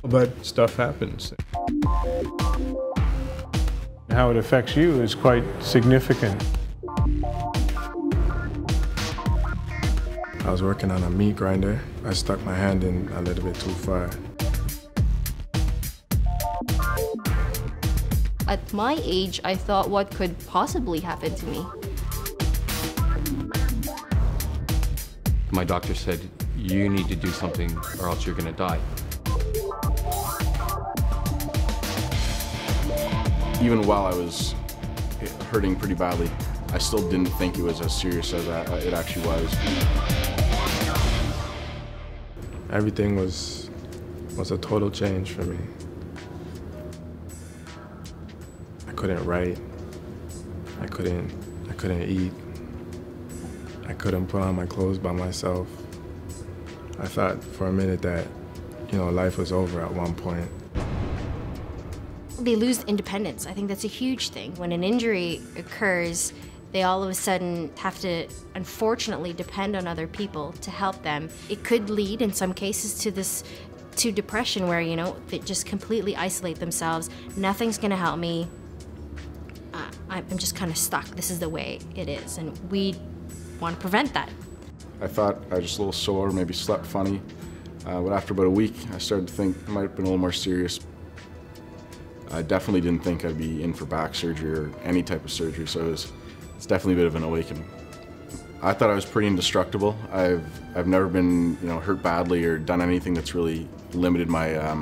But stuff happens. How it affects you is quite significant. I was working on a meat grinder. I stuck my hand in a little bit too far. At my age, I thought, what could possibly happen to me? My doctor said, you need to do something or else you're going to die. Even while I was hurting pretty badly, I still didn't think it was as serious as it actually was. Everything was a total change for me. I couldn't write. I couldn't eat. I couldn't put on my clothes by myself. I thought for a minute that, life was over at one point. They lose independence. I think that's a huge thing. When an injury occurs, they all of a sudden have to, unfortunately, depend on other people to help them. It could lead, in some cases, to depression where, they just completely isolate themselves. Nothing's gonna help me. I'm just kind of stuck. This is the way it is, and we want to prevent that. I thought I was just a little sore, maybe slept funny. But after about a week, I started to think it might have been a little more serious. I definitely didn't think I'd be in for back surgery or any type of surgery, so it's definitely a bit of an awakening. I thought I was pretty indestructible. I've never been hurt badly or done anything that's really limited my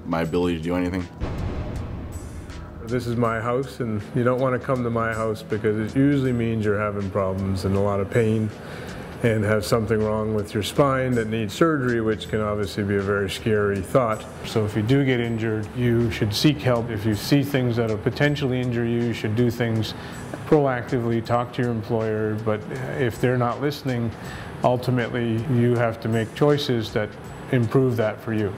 my ability to do anything. This is my house, and you don't want to come to my house because it usually means you're having problems and a lot of pain and have something wrong with your spine that needs surgery, which can obviously be a very scary thought. So if you do get injured, you should seek help. If you see things that will potentially injure you, you should do things proactively, talk to your employer, but if they're not listening, ultimately you have to make choices that improve that for you.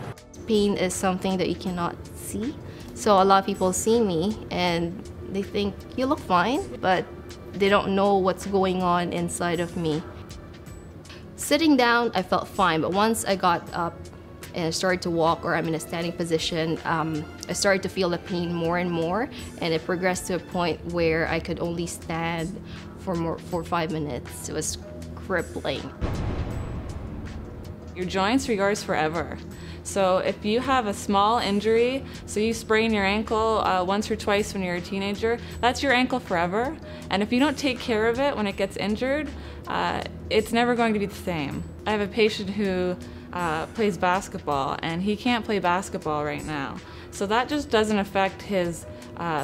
Pain is something that you cannot see. So a lot of people see me and they think, you look fine, but they don't know what's going on inside of me. Sitting down, I felt fine, but once I got up and I started to walk, or I'm in a standing position, I started to feel the pain more and more, and it progressed to a point where I could only stand for 5 minutes. It was crippling. Your joints are yours forever. So if you have a small injury, so you sprain your ankle once or twice when you're a teenager, that's your ankle forever. And if you don't take care of it when it gets injured, it's never going to be the same. I have a patient who plays basketball, and he can't play basketball right now. So that just doesn't affect his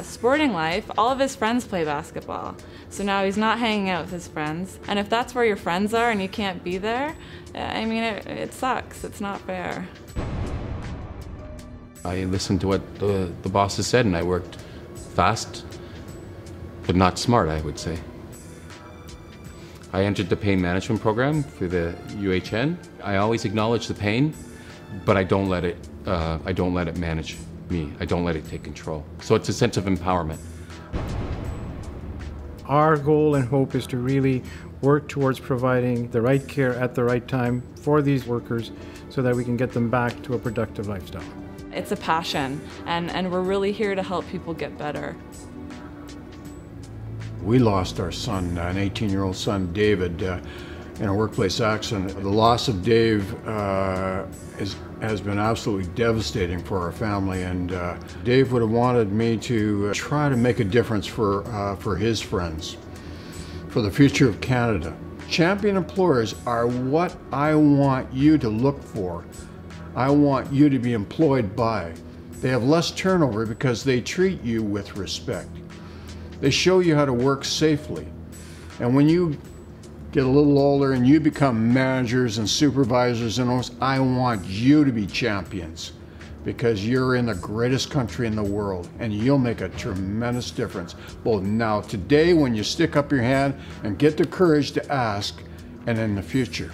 sporting life. All of his friends play basketball. So now he's not hanging out with his friends. And if that's where your friends are and you can't be there, I mean, it sucks. It's not fair. I listened to what the bosses said, and I worked fast, but not smart, I would say. I entered the pain management program through the UHN. I always acknowledge the pain, but I don't let it manage me. I don't let it take control. So it's a sense of empowerment. Our goal and hope is to really work towards providing the right care at the right time for these workers so that we can get them back to a productive lifestyle. It's a passion, and we're really here to help people get better. We lost our son, an 18-year-old son, David, in a workplace accident. The loss of Dave has been absolutely devastating for our family, and Dave would have wanted me to try to make a difference for his friends, for the future of Canada. Champion employers are what I want you to look for. I want you to be employed by. They have less turnover because they treat you with respect. They show you how to work safely. And when you get a little older and you become managers and supervisors and owners, I want you to be champions because you're in the greatest country in the world and you'll make a tremendous difference. Both now, today, when you stick up your hand and get the courage to ask, and in the future.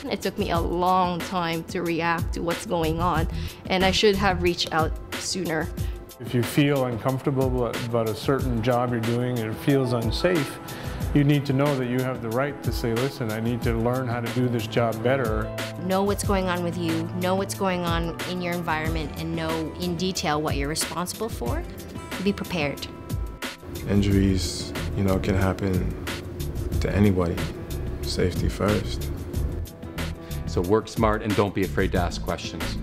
It took me a long time to react to what's going on, and I should have reached out sooner. If you feel uncomfortable about a certain job you're doing and it feels unsafe, You need to know that you have the right to say, listen, I need to learn how to do this job better. Know what's going on with you, know what's going on in your environment, and know in detail what you're responsible for. Be prepared. Injuries, you know, can happen to anybody. Safety first. So work smart and don't be afraid to ask questions.